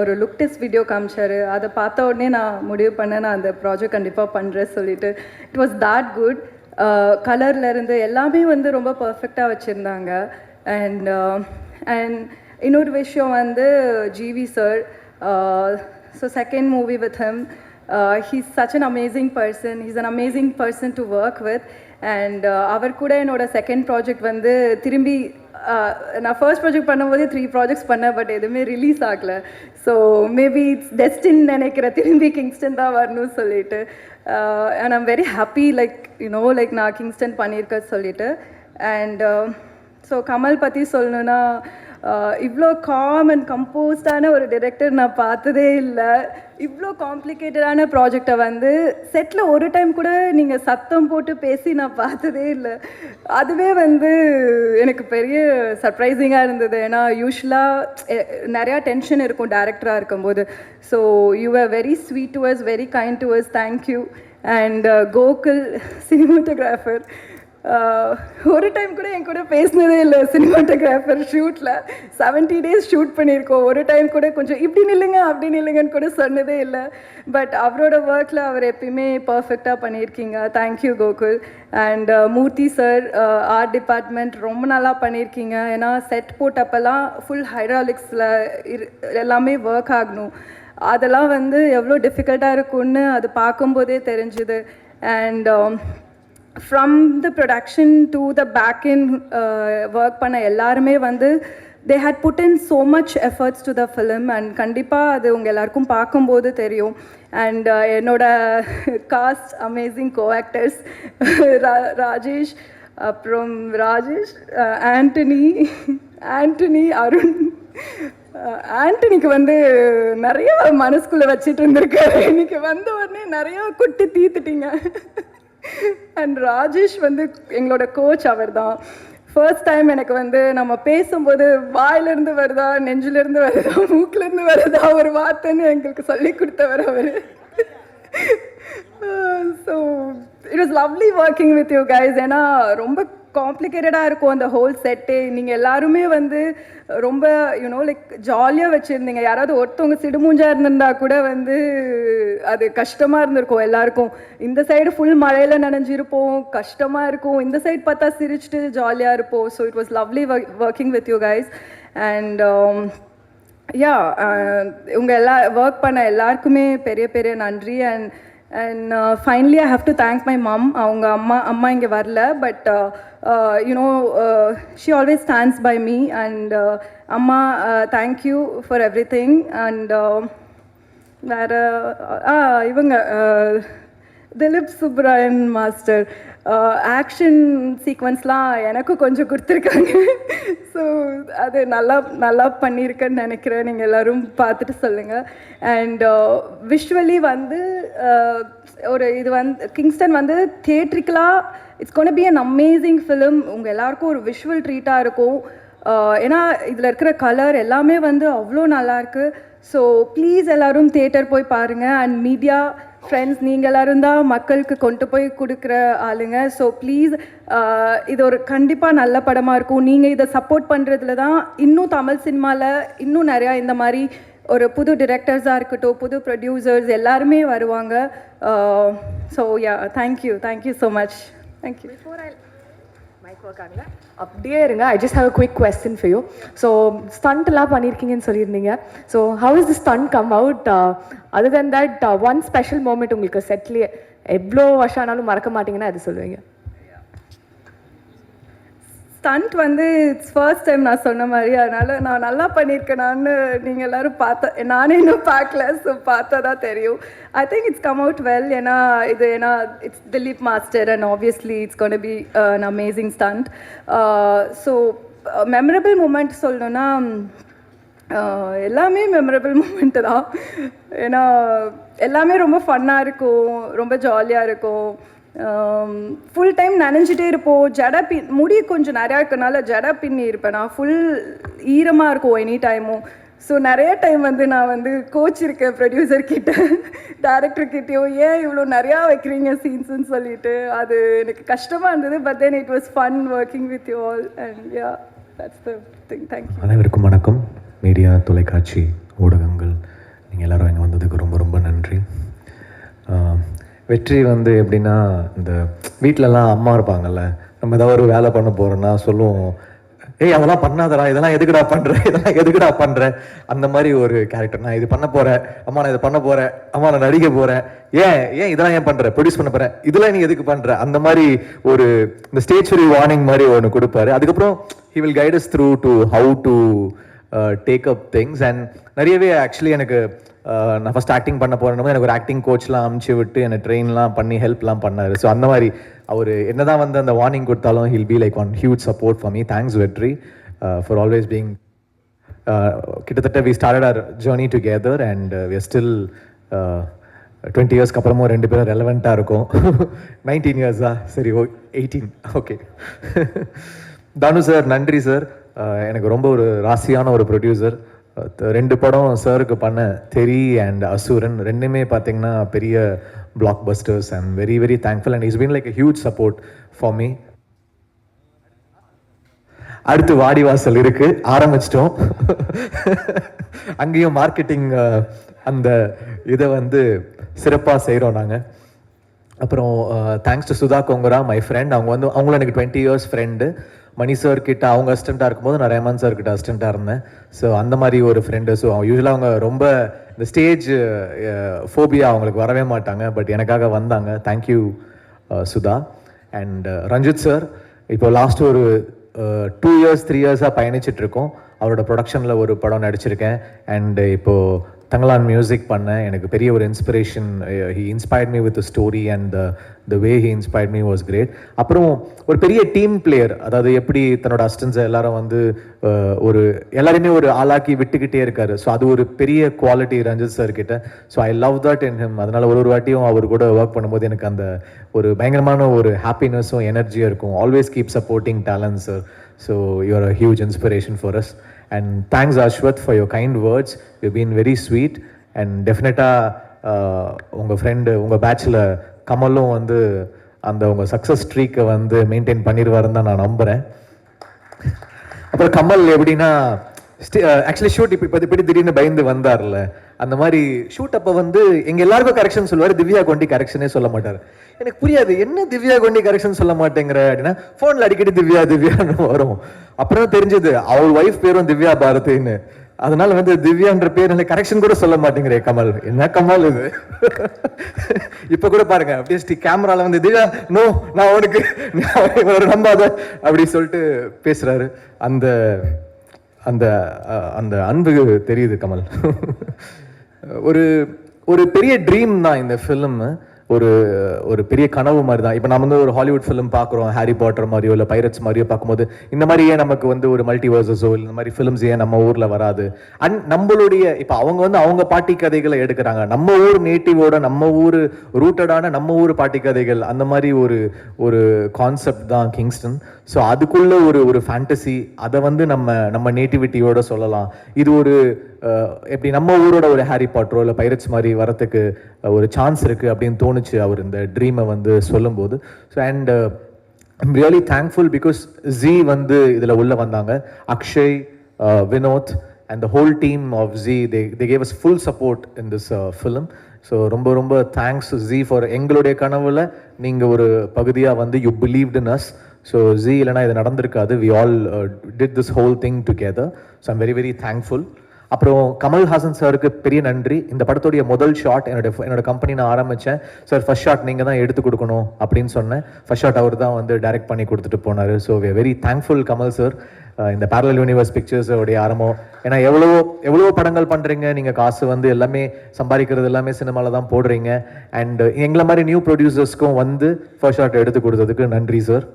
ஒரு லுக் டெஸ்ட் வீடியோ காமிச்சார். அதை பார்த்த உடனே நான் முடிவு பண்ணேன், நான் அந்த ப்ராஜெக்ட் கண்டிப்பாக பண்ணுறேன் சொல்லிட்டு. It was that good. கலர்லேருந்து எல்லாமே வந்து ரொம்ப பர்ஃபெக்டாக வச்சுருந்தாங்க. அண்ட் இன்னொரு விஷயம் வந்து GV sir. So second movie with him. He's such an amazing person. He's an amazing person to work with. And அவர் கூட என்னோட செகண்ட் ப்ராஜெக்ட் வந்து திரும்பி நான் ஃபர்ஸ்ட் ப்ராஜெக்ட் பண்ணும்போதே 3 ப்ராஜெக்ட்ஸ் பண்ணேன், பட் எதுவுமே ரிலீஸ் ஆகலை. ஸோ மேபி இட்ஸ் டெஸ்டின் நினைக்கிறேன் திரும்பி கிங்ஸ்டன் தான் வரணும்னு சொல்லிட்டு. And I'm very happy like like நான் கிங்ஸ்டன் பண்ணியிருக்கேன் சொல்லிட்டு. அண்ட் ஸோ கமல் பற்றி சொல்லணுன்னா, இவ்வளோ காம் அண்ட் கம்போஸ்டான ஒரு டைரக்டர் நான் பார்த்ததே இல்லை. இவ்வளோ காம்ப்ளிகேட்டடான ப்ராஜெக்டை வந்து செட்டில் ஒரு டைம் கூட நீங்கள் சத்தம் போட்டு பேசி நான் பார்த்ததே இல்லை. அதுவே வந்து எனக்கு பெரிய சர்ப்ரைசிங்காக இருந்தது. ஏன்னா யூஸ்வலாக நிறையா டென்ஷன் இருக்கும் டேரக்டராக இருக்கும்போது. So you are very sweet to us, very kind to us. Thank you. And Gokul cinematographer, ஒரு டைம் கூட என் கூட பேசினதே இல்லை. சினிமாட்டோகிராஃபர் ஷூட்டில் 70 days ஷூட் பண்ணியிருக்கோம். ஒரு டைம் கூட கொஞ்சம் இப்படி நில்லுங்க அப்படி நில்லுங்கன்னு கூட சொன்னதே இல்லை. பட் அவரோட ஒர்க்கில் அவர் எப்பயுமே பர்ஃபெக்டாக பண்ணியிருக்கீங்க. Thank you Gokul. And Murthy sir, art department ரொம்ப நல்லா பண்ணியிருக்கீங்க. ஏன்னா செட் போட்டப்பெல்லாம் ஃபுல் ஹைட்ராலிக்ஸில் எல்லாமே ஒர்க் ஆகணும். அதெல்லாம் வந்து எவ்வளோ டிஃபிகல்ட்டாக இருக்கும்னு அது பார்க்கும்போதே தெரிஞ்சுது. And from the production to the back end work பண்ண எல்லாருமே வந்து they had put in so much efforts to the film. And கண்டிப்பாக அது உங்கள் எல்லாருக்கும் பார்க்கும்போது தெரியும். அண்ட் என்னோட காஸ்ட் அமேசிங் கோ-ஆக்டர்ஸ் ராஜேஷ், அப்புறம் ஆண்டனி, அருண். ஆண்டனிக்கு வந்து நிறையா மனசுக்குள்ளே வச்சுட்டு இருந்திருக்காரு. இன்னைக்கு வந்த உடனே நிறையா குட்டி தீத்துட்டீங்க. அண்ட் ராஜேஷ் வந்து எங்களோட கோச். அவர் தான் ஃபர்ஸ்ட் டைம் எனக்கு வந்து நம்ம பேசும்போது வாயிலிருந்து வருதா, நெஞ்சிலிருந்து வருதா, மூக்கிலேருந்து வருதா ஒரு வார்த்தைன்னு எங்களுக்கு சொல்லி கொடுத்தவர் அவர். So it was lovely working with you guys. ஏன்னா ரொம்ப காம்ப்ளிகேட்டடாக இருக்கும் அந்த ஹோல் செட்டே. நீங்கள் எல்லாருமே வந்து ரொம்ப யூனோ லைக் ஜாலியாக வச்சுருந்தீங்க. யாராவது ஒருத்தவங்க சிடுமூஞ்சா இருந்திருந்தா கூட வந்து அது கஷ்டமாக இருந்திருக்கும் எல்லாருக்கும். இந்த சைடு ஃபுல் மழையில் நனைஞ்சிருப்போம், கஷ்டமாக இருக்கும். இந்த சைடு பார்த்தா சிரிச்சுட்டு ஜாலியாக இருப்போம். So it was lovely working with you guys. And yeah உங்கள் ஒர்க் பண்ண எல்லாருக்குமே பெரிய பெரிய நன்றி. And finally I have to thank my mom. அவங்க அம்மா இங்கே வரல, but she always stands by me. And அம்மா, thank you for everything. And வேற இவங்க திலீப் சுப்ராயன் மாஸ்டர் ஆக்ஷன் சீக்வன்ஸ்லாம் எனக்கும் கொஞ்சம் கொடுத்துருக்காங்க. ஸோ அது நல்லா பண்ணியிருக்கேன்னு நினைக்கிறேன். நீங்கள் எல்லோரும் பார்த்துட்டு சொல்லுங்கள். அண்ட் விஷுவலி வந்து ஒரு இது வந்து கிங்ஸ்டன் வந்து தியேட்ரிக்கலாக it's gonna be an amazing film. உங்கள் எல்லாருக்கும் ஒரு விஷுவல் ட்ரீட்டாக இருக்கும். ஏன்னா இதில் இருக்கிற கலர் எல்லாமே வந்து அவ்வளோ நல்லாயிருக்கு. ஸோ ப்ளீஸ் எல்லோரும் தியேட்டர் போய் பாருங்கள். அண்ட் மீடியா ஃப்ரெண்ட்ஸ், நீங்கள் எல்லோரும் தான் மக்களுக்கு கொண்டு போய் கொடுக்குற ஆளுங்க. ஸோ ப்ளீஸ் இது ஒரு கண்டிப்பாக நல்ல படமாக இருக்கும். நீங்கள் இதை சப்போர்ட் பண்ணுறதுல தான் இன்னும் தமிழ் சினிமாவில் இன்னும் நிறையா இந்த மாதிரி ஒரு புது டிரெக்டர்ஸாக இருக்கட்டும், புது ப்ரொடியூசர்ஸ் எல்லாருமே வருவாங்க. So yeah, thank you so much. Thank you. Mic work ஆகல, அப்படியே இருங்க. I just have a quick question for you. So ஸ்டண்ட்லாம் பண்ணியிருக்கீங்கன்னு சொல்லியிருந்தீங்க. So how is the stunt come out? Other then that one special moment உங்களுக்கு செட்லேயே எவ்வளோ வருஷம் ஆனாலும் மறக்க மாட்டீங்கன்னா அது சொல்லுவீங்க? ஸ்டண்ட் வந்து இட்ஸ் ஃபர்ஸ்ட் டைம் நான் சொன்ன மாதிரி, அதனால் நான் நல்லா பண்ணியிருக்கேனான்னு நீங்கள் எல்லோரும் நானே இன்னும் பார்க்கல. ஸோ பார்த்தா தான் தெரியும். I think it's come out well. ஏன்னா it's Dilip master and obviously it's gonna be an amazing stunt. So memorable moment சொல்லணுன்னா எல்லாமே மெமரபிள் மூமெண்ட்டு தான். ஏன்னா எல்லாமே ரொம்ப ஃபன்னாக இருக்கும், ரொம்ப ஜாலியாக இருக்கும். ஃபுல் டைம் நனைஞ்சிட்டே இருப்போம். முடி கொஞ்சம் நிறையா இருக்கனால ஜடை பின்னி இருப்பேன். நான் ஃபுல் ஈரமாக இருக்கும் எனி டைமும். ஸோ நிறைய டைம் வந்து நான் வந்து கோச் இருக்கேன் ப்ரொடியூசர்கிட்ட, டேரக்டர்கிட்டையும், ஏன் இவ்வளோ நிறையா வைக்கிறீங்க சீன்ஸுன்னு சொல்லிட்டு. அது எனக்கு கஷ்டமாக இருந்தது. But then it was fun working with you all. And yeah, that's the thing. Thank you. அனைவருக்கும் வணக்கம். மீடியா, தொலைக்காட்சி, ஊடகங்கள், நீங்கள் எல்லோரும் இங்கே வந்ததுக்கு ரொம்ப ரொம்ப நன்றி. வெற்றி வந்து எப்படின்னா, இந்த வீட்டிலலாம் அம்மா இருப்பாங்கல்ல, நம்ம ஏதாவது ஒரு வேலை பண்ண போகிறோன்னா சொல்லுவோம், ஏய் அதெல்லாம் பண்ணாதடா, இதெல்லாம் எதுக்குடா பண்ணுற அந்த மாதிரி ஒரு கேரக்டர். நான் இது பண்ண போகிறேன் அம்மா, நான் இதை பண்ண போகிறேன் அம்மா, நான் நடிக்க போகிறேன், ஏன் இதெல்லாம் ஏன் பண்ணுற, ப்ரொடியூஸ் பண்ண போகிறேன், இதெல்லாம் நீ எதுக்கு பண்ணுற, அந்த மாதிரி ஒரு இந்த ஸ்டேஜ் வார்னிங் மாதிரி ஒன்று கொடுப்பாரு. அதுக்கப்புறம் he will guide us through to how to take up things. And நிறையவே ஆக்சுவலி எனக்கு நான் ஃபஸ்ட் ஆக்டிங் பண்ண போகிறேன், எனக்கு ஒரு ஆக்டிங் கோச்லாம் அமுச்சு விட்டு என்னை ட்ரெயின்லாம் பண்ணி ஹெல்ப்லாம் பண்ணார். ஸோ அந்த மாதிரி அவர் என்ன தான் வந்து அந்த வார்னிங் கொடுத்தாலும் he'll be like one huge support for me. Thanks Vetri for always being கிட்டத்தட்ட we started our journey together and we are still 20 இயர்ஸ்க்கு அப்புறமும் ரெண்டு பேரும் ரெலவெண்ட்டாக இருக்கும். 19 இயர்ஸா, சரி 18, ஓகே. தானு சார், நன்றி சார். எனக்கு ரொம்ப ஒரு ராசியான ஒரு ப்ரொடியூசர். 2 படம் சாருக்கு பண்ண, தெரி அண்ட் அசுரன், ரெண்டுமே பார்த்தீங்கன்னா பெரிய blockbusters. I am very very thankful and it's been like a huge support for me. அடுத்து வாடிவாசல் இருக்கு, ஆரம்பிச்சிட்டோம். அங்கேயும் மார்க்கெட்டிங் அந்த இதை வந்து சிறப்பாக செய்கிறோம் நாங்கள். அப்புறம் thanks to Sudha Kongara, my friend. அவங்களும் எனக்கு 20 இயர்ஸ் ஃப்ரெண்டு. மணி சார் கிட்ட அவங்க அசிஸ்டண்ட்டாக இருக்கும்போது நான் ரஹ்மான் சார் கிட்ட அசிஸ்டண்ட்டாக இருந்தேன். ஸோ அந்த மாதிரி ஒரு ஃப்ரெண்டு. ஸோ யூஸ்வலாக அவங்க ரொம்ப இந்த ஸ்டேஜ் ஃபோபியா அவங்களுக்கு வரவே மாட்டாங்க, பட் எனக்காக வந்தாங்க. Thank you Sudha. And Ranjith sir, இப்போ லாஸ்ட் ஒரு 2 இயர்ஸ் 3 இயர்ஸாக பயணிச்சிட்ருக்கோம். அவரோட ப்ரொடக்ஷனில் ஒரு படம் நடிச்சிருக்கேன். அண்டு இப்போது தங்கலான் மியூசிக் பண்ணேன். எனக்கு பெரிய ஒரு இன்ஸ்பிரேஷன். He inspired me with story and the way he inspired me was great. அப்புறம் ஒரு பெரிய டீம் பிளேயர், அதாவது எப்படி தன்னோட அசிஸ்டன்ஸை எல்லாரும் வந்து எல்லாருமே ஒரு ஆளாக்கி விட்டுக்கிட்டே இருக்காரு. ஸோ அது ஒரு பெரிய குவாலிட்டி ரஞ்சித் சார் கிட்ட. So I love that in him. அதனால் ஒரு வாட்டியும் அவர் கூட ஒர்க் பண்ணும்போது எனக்கு அந்த ஒரு பயங்கரமான ஒரு ஹாப்பினஸும் எனர்ஜியும் இருக்கும். Always keep supporting talents sir. So you are a huge inspiration for us. And thanks Ashwath for your kind words. You've been very sweet. And definitely உங்கள் ஃப்ரெண்டு, உங்கள் பேட்சில் கமலும் வந்து அந்த உங்கள் சக்ஸஸ் ஸ்ட்ரீக்கை வந்து மெயின்டைன் பண்ணிடுவாருன்னு தான் நான் நம்புகிறேன். அப்புறம் கமல் எப்படின்னா ஆக்சுவலி ஷூட் இப்போ இப்படி திடீர்னு பயந்து வந்தார்ல, அந்த மாதிரி ஷூட் அப்போ வந்து எங்கள் எல்லாருக்கும் கரெக்ஷன் சொல்லுவார், திவ்யா கொண்டி கரெக்ஷனே சொல்ல மாட்டார். எனக்கு புரியாது, என்ன திவ்யா கொண்டி கரெக்ஷன் சொல்ல மாட்டேங்கிற அப்படின்னா ஃபோனில் அடிக்கடி திவ்யா திவ்யான்னு வரும். அப்புறம் தெரிஞ்சது அவர் ஒய்ஃப் பேரும் திவ்யா பாரதின்னு. அதனால வந்து திவ்யான்ற பேர் கரெக்ஷன் கூட சொல்ல மாட்டேங்கிறே கமல். என்ன கமல் இது? இப்ப கூட பாருங்க அப்படியே கேமரால வந்து திவ்யா நோ நான் உனக்கு நம்பாத அப்படி சொல்லிட்டு பேசுறாரு. அந்த அந்த அந்த அன்பு தெரியுது கமல். ஒரு ஒரு பெரிய ட்ரீம் தான் இந்த ஃபிலிம். ஒரு ஒரு பெரிய கனவு மாதிரி தான். இப்போ நம்ம வந்து ஒரு ஹாலிவுட் ஃபிலிம் பார்க்குறோம், ஹாரி பாட்டர் மாதிரியோ இல்லை பைரட்ஸ் மாதிரியோ பார்க்கும்போது இந்த மாதிரி ஏன் நமக்கு வந்து ஒரு மல்டிவர்சஸோ இல்லை இந்த மாதிரி ஃபிலிம்ஸ் ஏன் நம்ம ஊரில் வராது? அண்ட் நம்மளுடைய இப்போ அவங்க வந்து அவங்க பாட்டி கதைகளை எடுக்கிறாங்க, நம்ம ஊர் நேட்டிவோட நம்ம ஊர் ரூட்டடான நம்ம ஊர் பாட்டி கதைகள், அந்த மாதிரி ஒரு ஒரு கான்செப்ட் தான் கிங்ஸ்டன். ஸோ அதுக்குள்ள ஒரு ஒரு ஃபேண்டசி, அதை வந்து நம்ம நேட்டிவிட்டியோட சொல்லலாம். இது ஒரு எப்படி நம்ம ஊரோட ஒரு ஹாரி பாட்டரோ இல்லை பைரட்ஸ் மாதிரி வரத்துக்கு ஒரு சான்ஸ் இருக்குது அப்படின்னு தோணுச்சு அவர் இந்த ட்ரீமை வந்து சொல்லும்போது. So and I'm really thankful because Zee வந்து இதில் உள்ள வந்தாங்க. Akshay, Vinod and the whole team of Zee, they gave us full support in this film. So ரொம்ப ரொம்ப தேங்க்ஸ் ஜி ஃபார் எங்களுடைய கனவுல நீங்கள் ஒரு பகுதியாக வந்து you believed in us. So Zee இல்லைனா இது நடந்திருக்காது. We all did this whole thing together. So I'm very very thankful. அப்புறம் கமல்ஹாசன் சாருக்கு பெரிய நன்றி. இந்த படத்துடைய முதல் ஷாட் என்னோட கம்பெனி நான் ஆரம்பித்தேன், சார் ஃபர்ஸ்ட் ஷாட் நீங்கள் தான் எடுத்து கொடுக்கணும் அப்படின்னு சொன்னேன். ஃபர்ஸ்ட் ஷாட் அவர் தான் வந்து டைரக்ட் பண்ணி கொடுத்துட்டு போனார். So we very thankful Kamal sir. இந்த பேரலல் யூனிவர்ஸ் பிக்சர்ஸோடைய ஆரம்பம். ஏன்னா எவ்வளவோ படங்கள் பண்ணுறீங்க, நீங்கள் காசு வந்து எல்லாமே சம்பாதிக்கிறது எல்லாமே சினிமாவில் தான் போடுறீங்க. அண்ட் எங்களை மாதிரி நியூ ப்ரொடியூசர்ஸ்க்கும் வந்து ஃபர்ஸ்ட் ஷாட் எடுத்து கொடுத்ததுக்கு நன்றி சார்.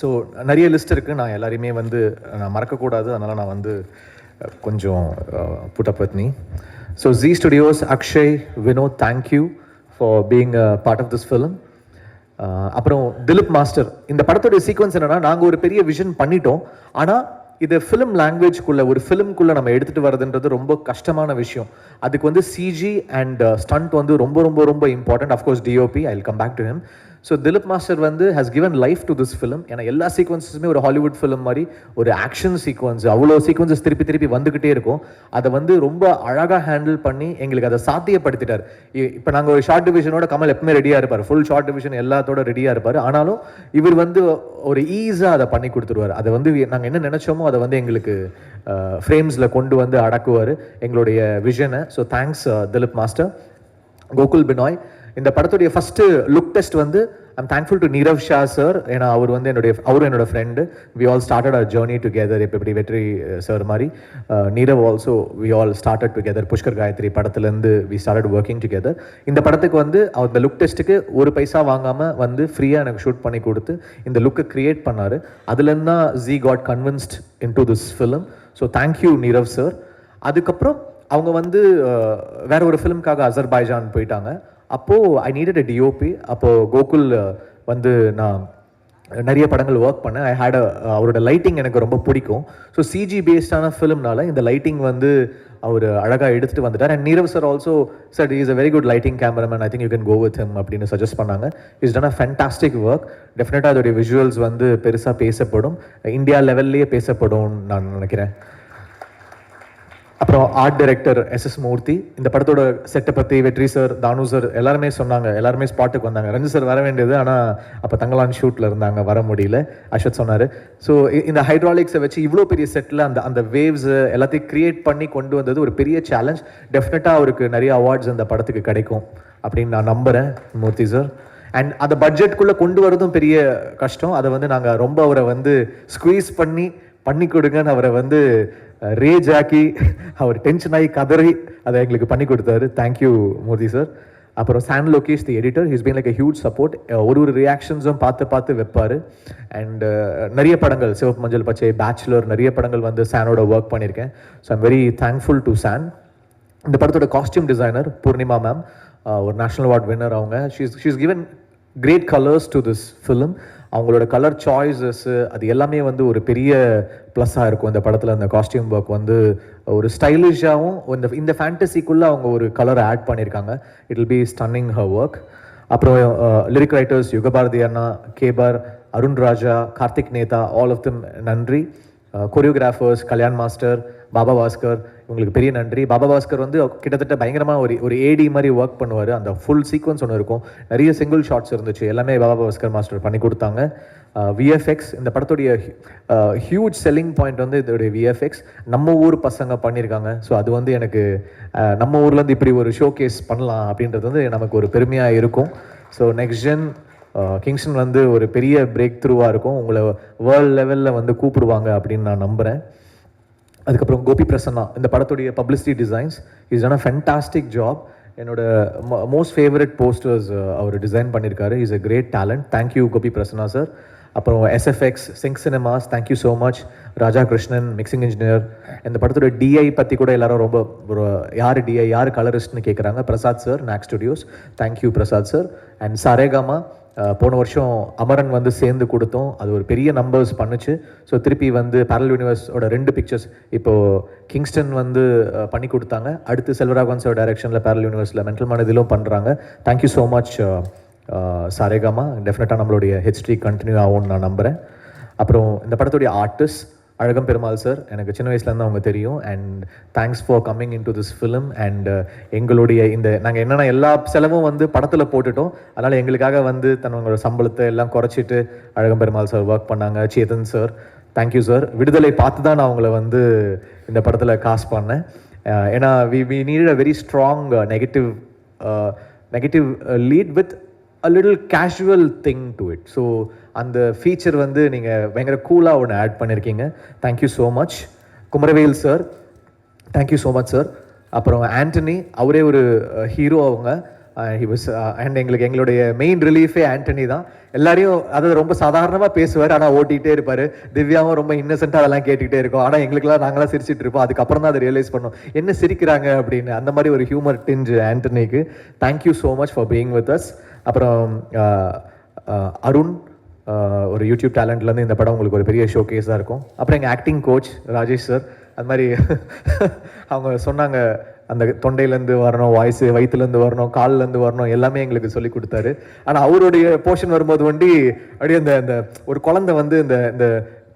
ஸோ நிறைய லிஸ்ட் இருக்குது, நான் எல்லாரையுமே வந்து நான் மறக்கக்கூடாது, அதனால் நான் வந்து கொஞ்சம் put up with me. So Z Studios, Akshay, Vinod, thank you for being a part of this film. அப்புறம் திலீப் மாஸ்டர், இந்த படத்தோட சீக்வன்ஸ் என்னன்னா, நாங்கள் ஒரு பெரிய விஷன் பண்ணிட்டோம், ஆனால் இதை ஃபிலிம் லாங்குவேஜ்குள்ளே ஒரு ஃபிலிம்குள்ளே நம்ம எடுத்துகிட்டு வரதுன்றது ரொம்ப கஷ்டமான விஷயம். அதுக்கு வந்து சிஜி அண்ட் ஸ்டண்ட் வந்து ரொம்ப ரொம்ப ரொம்ப important. Of course DOP, I will come back to him. So Dilip master வந்து has given life to this film. ஏன்னா எல்லா சீக்வன்ஸஸுமே ஒரு ஹாலிவுட் ஃபிலிம் மாதிரி ஒரு ஆக்ஷன் சீக்வன்ஸ், அவ்வளோ சீக்வன்ஸஸ் திருப்பி திருப்பி வந்துக்கிட்டே இருக்கும். அதை வந்து ரொம்ப அழகாக ஹேண்டில் பண்ணி எங்களுக்கு அதை சாத்தியப்படுத்திட்டார். இப்போ நாங்கள் ஒரு ஷார்ட் டிவிஷனோட கமல் எப்பவுமே ரெடியாக இருப்பார், ஃபுல் ஷார்ட் டிவிஷன் எல்லாத்தோட ரெடியாக இருப்பார். ஆனாலும் இவர் வந்து ஒரு ஈஸாக அதை பண்ணி கொடுத்துருவார். அதை வந்து நாங்கள் என்ன நினச்சோமோ அதை வந்து எங்களுக்கு ஃப்ரேம்ஸில் கொண்டு வந்து அடக்குவார் எங்களுடைய விஷனை. So thanks Dilip master. Gokul Binoy, இந்த படத்துடைய ஃபஸ்ட்டு லுக் டெஸ்ட் வந்து I'm thankful to Neerav Shah sir. ஏன்னா அவர் வந்து என்னோட friend. We all started our journey together. இப்போ இப்படி வெற்றி சார் மாதிரி Neerav also we all started together. Pushkar Gayathri படத்துலேருந்து வி ஸ்டார்டட் ஒர்க்கிங் டுகெதர். இந்த படத்துக்கு வந்து அவர் இந்த லுக் டெஸ்ட்டுக்கு ஒரு பைசா வாங்காமல் வந்து ஃப்ரீயாக எனக்கு ஷூட் பண்ணி கொடுத்து இந்த லுக்கை க்ரியேட் பண்ணார். அதுலேருந்து தான் Zee got convinced into this film. So thank you Nirav sir. அதுக்கப்புறம் அவங்க வந்து வேற ஒரு ஃபிலிம்காக அசர்பைஜான் போயிட்டாங்க. அப்போது ஐ நீடட் அ டிஓபி. அப்போது கோகுல் வந்து நான் நிறைய படங்கள் ஒர்க் பண்ணேன். ஐ ஹேட் அவரோட லைட்டிங் எனக்கு ரொம்ப பிடிக்கும். ஸோ சிஜி பேஸ்டான ஃபிலிம்னால இந்த லைட்டிங் வந்து அவர் அழகாக எடுத்துகிட்டு வந்துட்டார். And Nirav sir also sir is a very good lighting cameraman, I think you can go with him அப்படின்னு சஜஸ்ட் பண்ணாங்க. Is done a fantastic work. டெஃபினட்டாக அதோடைய விஷுவல்ஸ் வந்து பெருசாக பேசப்படும், இந்தியா லெவல்லையே பேசப்படும் நான் நினைக்கிறேன். அப்புறம் ஆர்ட் டைரக்டர் எஸ்எஸ் மூர்த்தி. இந்த படத்தோட செட்டை பற்றி வெற்றி சார், தானு சார் எல்லாருமே சொன்னாங்க, எல்லாருமே ஸ்பாட்டுக்கு வந்தாங்க. ரஞ்சித் சார் வர வேண்டியது, ஆனால் அப்போ தங்கலான் ஷூட்டில் இருந்தாங்க, வர முடியல. அஸ்வத் சொன்னார். ஸோ இந்த ஹைட்ராலிக்ஸை வச்சு இவ்வளோ பெரிய செட்டில் அந்த வேவ்ஸ் எல்லாத்தையும் க்ரியேட் பண்ணி கொண்டு வந்தது ஒரு பெரிய சேலஞ்ச். டெஃபினட்டாக அவருக்கு நிறைய அவார்ட்ஸ் அந்த படத்துக்கு கிடைக்கும் அப்படின்னு நான் நம்புகிறேன் மூர்த்தி சார். அண்ட் அந்த பட்ஜெட்குள்ளே கொண்டு வரதும் பெரிய கஷ்டம். அதை வந்து நாங்கள் ரொம்ப அவரை வந்து ஸ்குவீஸ் பண்ணி கொடுங்கன்னு அவரை வந்து ரேஜ் ஆக்கி அவர் டென்ஷன் ஆகி கதறி அதை எங்களுக்கு பண்ணி கொடுத்தாரு. Thank you Murthy sir. அப்புறம் San Lokesh the editor, his been like a huge support. ஒரு ரியாக்ஷன்ஸும் பார்த்து வைப்பார். அண்ட் நிறைய படங்கள், சிவப்பு மஞ்சள் பச்சை, பேச்சுலர், நிறைய படங்கள் வந்து சானோட ஒர்க் பண்ணியிருக்கேன். So I'm very thankful to San. இந்த படத்தோட காஸ்டியூம் டிசைனர் பூர்ணிமா மேம், ஒரு நேஷனல் அவார்ட் வின்னர். அவங்க she's given great colours to this film. அவங்களோட கலர் சாய்ஸஸ் அது எல்லாமே வந்து ஒரு பெரிய ப்ளஸ்ஸாக இருக்கும் இந்த படத்தில். அந்த காஸ்டியூம் ஒர்க் வந்து ஒரு ஸ்டைலிஷாகவும் இந்த ஃபேண்டசிக்குள்ளே அவங்க ஒரு கலரை ஆட் பண்ணியிருக்காங்க. It will be stunning her work. அப்புறம் லிரிக் ரைட்டர்ஸ் யுகபாரதி அண்ணா, கேபார், Arun Raja, Karthik Netha, all of them நன்றி. கொரியோகிராஃபர்ஸ் கல்யாண் மாஸ்டர், பாபா பாஸ்கர், இவங்களுக்கு பெரிய நன்றி. பாபா பாஸ்கர் வந்து கிட்டத்தட்ட பயங்கரமாக ஒரு ஏடி மாதிரி ஒர்க் பண்ணுவார். அந்த ஃபுல் சீக்வன்ஸ் ஒன்று இருக்கும், நிறைய சிங்கிள் ஷாட்ஸ் இருந்துச்சு, எல்லாமே பாபா பாஸ்கர் மாஸ்டர் பண்ணி கொடுத்தாங்க. விஎஃப்எக்ஸ், இந்த படத்துடைய ஹியூஜ் செல்லிங் பாயிண்ட் வந்து இதோடைய விஎஃப்எக்ஸ் நம்ம ஊர் பசங்க பண்ணியிருக்காங்க. ஸோ அது வந்து எனக்கு நம்ம ஊர்லேருந்து இப்படி ஒரு ஷோ கேஸ் பண்ணலாம் அப்படின்றது வந்து நமக்கு ஒரு பெருமையாக இருக்கும். ஸோ நெக்ஸ்ட் ஜென் கிங்ஸ்டன் வந்து ஒரு பெரிய பிரேக் த்ரூவாக இருக்கும், உங்களை வேர்ல்டு லெவலில் வந்து கூப்பிடுவாங்க அப்படின்னு நான் நம்புகிறேன். அதுக்கப்புறம் கோபி பிரசன்னா, இந்த படத்துடைய publicity designs is done a fantastic job. என்னோட மோஸ்ட் ஃபேவரட் போஸ்டர்ஸ் அவர் டிசைன் பண்ணியிருக்காரு. Is a great talent. Thank you Gopi Prasanna sir. அப்புறம் SFX, sync cinemas, thank you so much. Raja Krishnan, mixing engineer. இந்த படத்தோட டிஐ பற்றி கூட எல்லாரும் ரொம்ப யார் டிஐ யார் கலரிஸ்ட்னு கேட்குறாங்க. Prasad sir, knock studios, thank you Prasad sir. And Saregama, போன வருஷம் அமரன் வந்து சேர்ந்து கொடுத்தோம், அது ஒரு பெரிய நம்பர்ஸ் பண்ணுச்சு. ஸோ திருப்பி வந்து பேரல் யூனிவர்ஸோட 2 பிக்சர்ஸ் இப்போது கிங்ஸ்டன் வந்து பண்ணி கொடுத்தாங்க. அடுத்து செல்வராகவன் சார் டைரக்ஷனில் பேரல் யூனிவர்ஸில் மென்டல் மனதிலும் பண்ணுறாங்க. Thank you so much Saregama. டெஃபினட்டாக நம்மளுடைய ஹிஸ்ட்ரி கண்டினியூ ஆகும்னு நான் நம்புகிறேன். அப்புறம் இந்த படத்துடைய ஆர்டிஸ்ட் அழகம் பெருமாள் சார், எனக்கு சின்ன வயசுலேருந்து அவங்க தெரியும். And thanks for coming in to this film. And எங்களுடைய இந்த நாங்கள் என்னென்னா எல்லா செலவும் வந்து படத்தில் போட்டுட்டோம், அதனால் எங்களுக்காக வந்து தன்னோட சம்பளத்தை எல்லாம் குறைச்சிட்டு அழகம் பெருமாள் சார் ஒர்க் பண்ணாங்க. Chetan sir, thank you sir. விடுதலை பார்த்து தான் நான் அவங்கள வந்து இந்த படத்தில் காஸ்ட் பண்ணேன். ஏன்னா we need a very strong negative lead with a little casual thing to it. So அந்த ஃபீச்சர் வந்து நீங்கள் பயங்கர கூலாக ஒன்று ஆட் பண்ணியிருக்கீங்க. Thank you so much. Kumaravel sir, thank you so much sir. அப்புறம் ஆண்டனி, அவரே ஒரு ஹீரோ அவங்க. அண்ட் எங்களுடைய மெயின் ரிலீஃபே ஆண்டனி தான். எல்லாரையும் அதாவது ரொம்ப சாதாரணமாக பேசுவார், ஆனால் ஓட்டிகிட்டே இருப்பார். திவ்யாவும் ரொம்ப இன்னசென்ட்டாக அதெல்லாம் கேட்டுக்கிட்டே இருக்கோம், ஆனால் எங்களுக்குலாம் நாங்களாம் சிரிச்சிட்டு இருப்போம். அதுக்கப்புறம் தான் அதை ரியலைஸ் பண்ணோம் என்ன சிரிக்கிறாங்க அப்படின்னு. அந்த மாதிரி ஒரு ஹியூமர் டிஞ்ச் ஆண்டனிக்கு. Thank you so much for being with us. அப்புறம் அருண், ஒரு யூடியூப் டேலண்ட்லேருந்து இந்த படம் உங்களுக்கு ஒரு பெரிய ஷோ கேஸாக இருக்கும். அப்புறம் எங்கள் ஆக்டிங் கோச் ராஜேஷ் சார், அது மாதிரி அவங்க சொன்னாங்க அந்த தொண்டையிலேருந்து வரணும், வாய்ஸ் வயிற்றுலேருந்து வரணும், கால்லேருந்து வரணும், எல்லாமே எங்களுக்கு சொல்லி கொடுத்தாரு. ஆனால் அவருடைய போர்ஷன் வரும்போது வண்டி அப்படியே அந்த ஒரு குழந்தை வந்து இந்த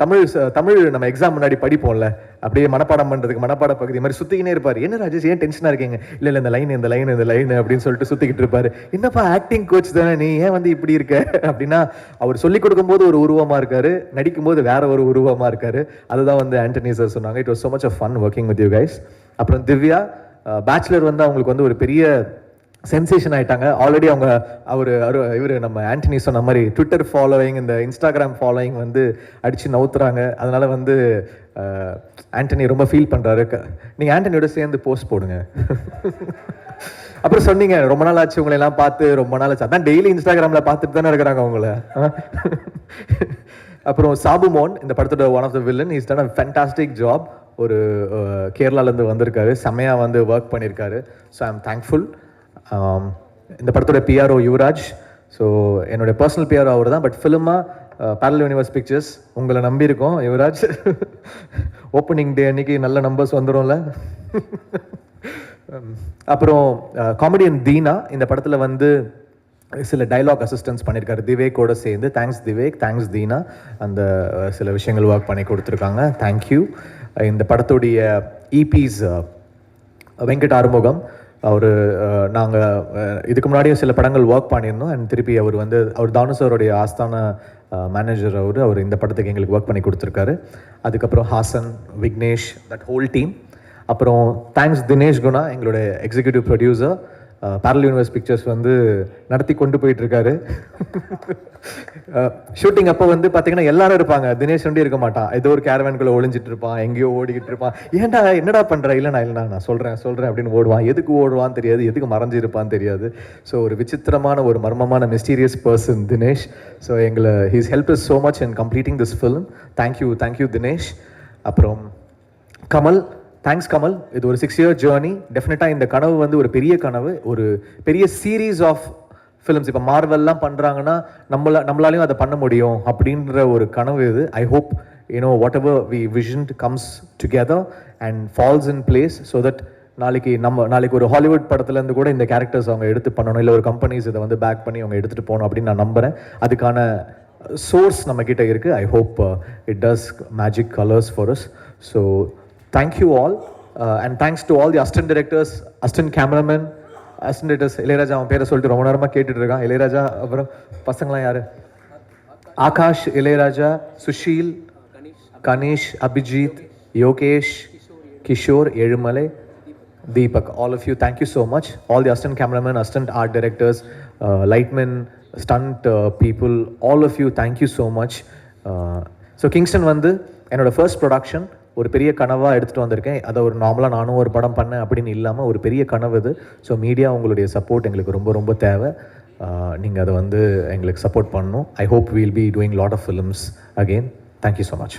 தமிழ் நம்ம எக்ஸாம் முன்னாடி படிப்போம்ல, அப்படியே மனப்பாடம் பண்ணுறதுக்கு மனப்பாட பகுதி மாதிரி சுற்றிக்கினே இருப்பார். என்ன ராஜேஷ் ஏன் டென்ஷனாக இருக்கீங்க? இல்லை இந்த லைன் அப்படின்னு சொல்லிட்டு சுற்றிக்கிட்டு இருப்பார். என்னப்பா ஆக்டிங் கோச் தானே நீ, ஏன் வந்து இப்படி இருக்க அப்படின்னா, அவர் சொல்லிக் கொடுக்கும்போது ஒரு உருவமாக இருக்காரு, நடிக்கும்போது வேற ஒரு உருவமாக இருக்காரு. அதுதான் வந்து ஆண்டனி சார் சொன்னாங்க. It was so much of fun working with you guys. அப்புறம் திவ்யா, பேச்சுலர் வந்து அவங்களுக்கு வந்து ஒரு பெரிய சென்சேஷன் ஆயிட்டாங்க. ஆல்ரெடி இவர் நம்ம ஆண்டனி சொன்ன மாதிரி ட்விட்டர் ஃபாலோவிங், இந்த இன்ஸ்டாகிராம் ஃபாலோவிங் வந்து அடித்து நவுத்துறாங்க. அதனால வந்து ஆண்டனி ரொம்ப ஃபீல் பண்ணுறாரு. நீங்கள் ஆண்டனியோட சேர்ந்து போஸ்ட் போடுங்க. அப்புறம் சொன்னீங்க ரொம்ப நாள் ஆச்சு உங்களை எல்லாம் பார்த்து, ரொம்ப நாள் ஆச்சு. அதான் டெய்லி இன்ஸ்டாகிராமில் பார்த்துட்டு தானே இருக்கிறாங்க அவங்கள. அப்புறம் சாபுமோன், இந்த படத்தோட one of the villain, is done a fantastic job. ஒரு கேரளாலேருந்து வந்திருக்காரு, செம்மையாக வந்து ஒர்க் பண்ணியிருக்காரு. So I am thankful. இந்த படத்தோட பிஆர்ஓ யுவராஜ். ஸோ என்னுடைய பர்சனல் பிஆர்ஓ அவர் தான், பட் ஃபிலிமாக பேரல் யூனிவர்ஸ் பிக்சர்ஸ் உங்களை நம்பியிருக்கோம் யுவராஜ். ஓப்பனிங் டே அன்னைக்கு நல்ல நம்பர்ஸ் வந்துடும்ல. அப்புறம் காமெடியன் தீனா, இந்த படத்தில் வந்து சில டைலாக் அசிஸ்டன்ஸ் பண்ணியிருக்காரு திவேக்கோட சேர்ந்து. Thanks Divek, thanks Dheena. அந்த சில விஷயங்கள் ஒர்க் பண்ணி கொடுத்துருக்காங்க. தேங்க்யூ. இந்த படத்துடைய இபிஸ் வெங்கட் ஆறுமுகம், நாங்கள் இதுக்கு முன்னாடியும் சில படங்கள் ஒர்க் பண்ணியிருந்தோம். அண்ட் திருப்பி அவர் தானு சாரோடைய ஆஸ்தான மேனேஜர். அவர் இந்த படத்துக்கு எங்களுக்கு ஒர்க் பண்ணி கொடுத்துருக்காரு. அதுக்கப்புறம் Haasan, Vignesh, that whole team. அப்புறம் தேங்க்ஸ் தினேஷ் குணா, எங்களுடைய executive producer. Barrel Universe Pictures வந்து நடத்தி கொண்டு போயிட்டுருக்காரு. ஷூட்டிங் அப்போ வந்து பார்த்தீங்கன்னா எல்லாரும் இருப்பாங்க, தினேஷ் வண்டி இருக்க மாட்டான், ஏதோ ஒரு கேரவேன்குள்ளே ஒளிஞ்சிட்டு இருப்பான், எங்கேயோ ஓடிக்கிட்டு இருப்பான். ஏன்டா என்னடா பண்ணுற? இல்லைண்ணா நான் சொல்கிறேன் அப்படின்னு ஓடுவான். எதுக்கு ஓடுவான்னு தெரியாது, எதுக்கு மறைஞ்சிருப்பான்னு தெரியாது. ஸோ ஒரு விசித்திரமான ஒரு மர்மமான mysterious person Dinesh. So he's help is so much in completing this film. Thank you Dinesh. அப்புறம் கமல், தேங்க்ஸ் கமல். இது ஒரு 6-year ஜேர்னி. டெஃபினட்டாக இந்த கனவு வந்து ஒரு பெரிய கனவு, ஒரு பெரிய சீரீஸ் ஆஃப் ஃபிலிம்ஸ். இப்போ மார்வெல்லாம் பண்ணுறாங்கன்னா நம்மளாலையும் அதை பண்ண முடியும் அப்படின்ற ஒரு கனவு இது. I hope whatever we visioned comes together and falls in place so that நாளைக்கு ஒரு ஹாலிவுட் படத்துலேருந்து கூட இந்த கேரக்டர்ஸ் அவங்க எடுத்து பண்ணணும், இல்லை ஒரு கம்பெனிஸ் இதை வந்து பேக் பண்ணி அவங்க எடுத்துகிட்டு போகணும் அப்படின்னு நான் நம்புகிறேன். அதுக்கான சோர்ஸ் நம்மக்கிட்ட இருக்குது. I hope it does magic colours for us. So thank you all and thanks to all the assistant directors, assistant cameraman, assistant directors. Ilaiyaraaja அவன் பேரை சொல்லிட்டு ரொம்ப நேரமாக கேட்டுட்டு இருக்கான். இளையராஜா, அப்புறம் பசங்களாம் யார்? Akash, Ilaiyaraaja, Sushil, Ganesh, Abhijit, Yogesh, Kishore, Ezhumalai, Deepak, all of you, thank you so much. All the assistant cameramen, assistant art directors, lightmen, stunt people, all of you, thank you so much. So Kingston வந்து என்னோட ஃபர்ஸ்ட் ப்ரொடக்ஷன், ஒரு பெரிய கனவாக எடுத்துகிட்டு வந்திருக்கேன். அதை ஒரு நார்மலாக நானும் ஒரு படம் பண்ணேன் அப்படின்னு இல்லாமல் ஒரு பெரிய கனவு இது. ஸோ மீடியா உங்களுடைய சப்போர்ட் எங்களுக்கு ரொம்ப ரொம்ப தேவை. நீங்கள் அதை வந்து எங்களுக்கு சப்போர்ட் பண்ணணும். I hope we'll be doing lot of films again. Thank you so much.